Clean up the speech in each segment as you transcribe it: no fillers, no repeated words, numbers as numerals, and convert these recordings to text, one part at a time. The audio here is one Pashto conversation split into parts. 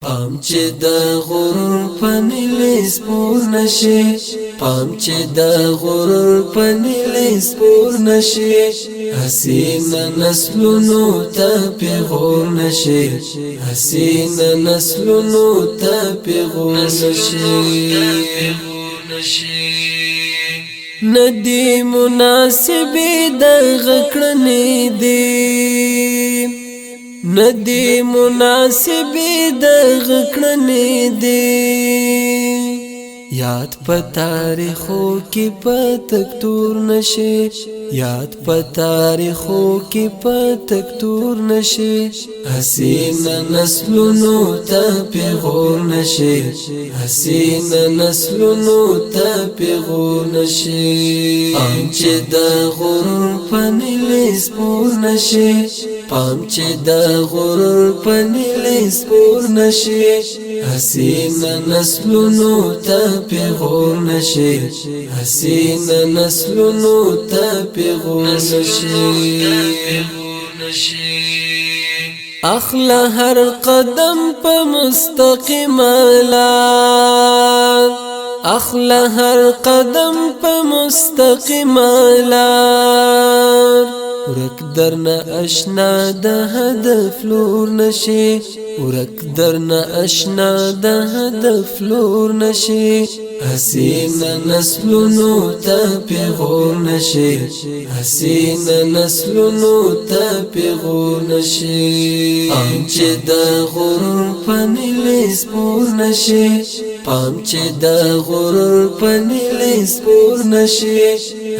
پام چې د غرور پنیلیس پور نشي پام چې د غرور پنیلیس پور نشي حسین نسلونو ته پیغور نشي حسین نسلونو ته پیغور نشي ندی مناسب د غکړنې دی ندی مناسب د غکړنې دی یاد په تاریخو کې پتکتور نشي یاد په تاریخو کې پتکتور نشي حسین نسلونو ته پیغور نشي حسین نسلونو ته پیغور نشي پام چې د غرور پنیلیس پور نشي پام چې د غرور پنیلیس پور نشي حسین نسلونو ته پیغور نشي حسین نسلونو ته پیغور نشي اخلا هر قدم په مستقیم لار اخلا هر قدم په مستقیم لار ورک درنا اشنا د هدف لور نشي ورک درنا اشنا د هدف لور نشي حسین نسلونو ته پیغور نشي حسین نسلونو ته پیغور نشي پام چې د غرور پنیلیس پور نشي پام چې د غرور پنیلیس پور نشي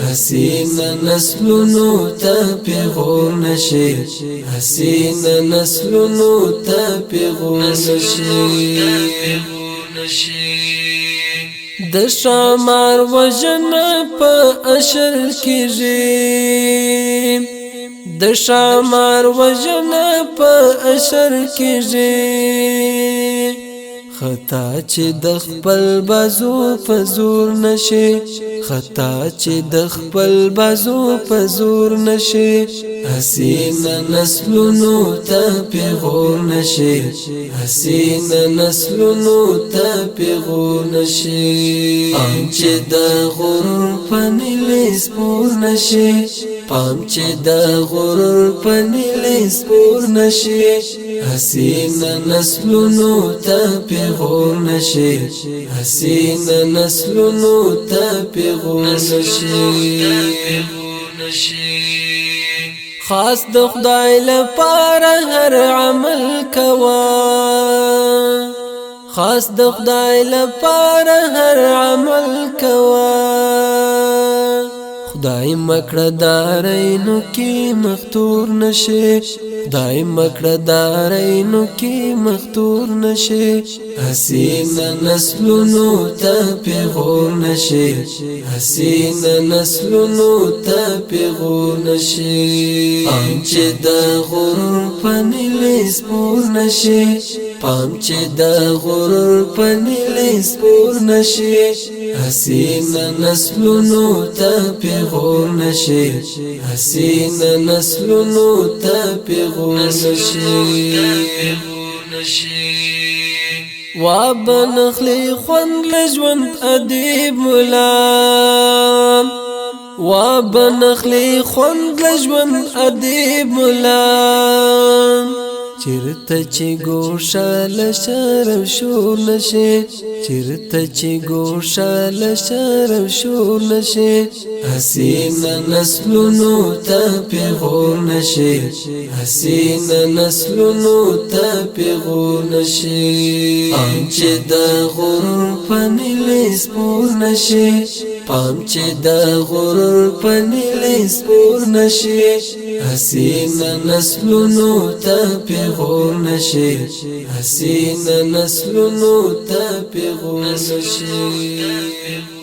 حسین نسلونو ته پیغور نشي حسین نسلونو ته پیغور نشي د شمار وجن په اشر کېږي د شمار وجن په اشر کېږي خطا چې د خپل بازو په زور نشي خطا چې د خپل بازو په زور نشي حسین نسلونو ته پیغور نشي حسین نسلونو ته پیغور نشي پام چې د غرور پنیلیس پور نشي پام چې د غرور پنیلیس پور نشي حسین نسلونو ته پیغور نشي حسین نسلونو ته پیغور نشي خاص د خدای لپاره هر عمل کوا خاص د خدای لپاره هر عمل کوا خدای مکړه دارینو کې مختور نشي خدای مکړه دارینو کې مختور نشي حسین نسلونو ته پیغور نشي حسین نسلونو ته پیغور نشي پام چې د غرور پنیلیس پور نشي پام چې د غرور پنیلیس پور نشي حسین نسلونو ته پیغور نشي حسین نسلونو ته پیغور نشي وابنخلی خوند لجوند ادیب ملام وابنخلی خوند لجوند ادیب ملام چرته چې ګوشه لشرم شور نشي چرته چې ګوشه لشرم شور نشي حسین نسلونو ته پیغور نشي حسین نسلونو ته پیغور نشي پام چې د غرور پنیلیس پور نشي پام چې د غرور پنیلیس پور نشي حسین نسلونو ته پیغور نشي حسین نسلونو ته پیغور نشي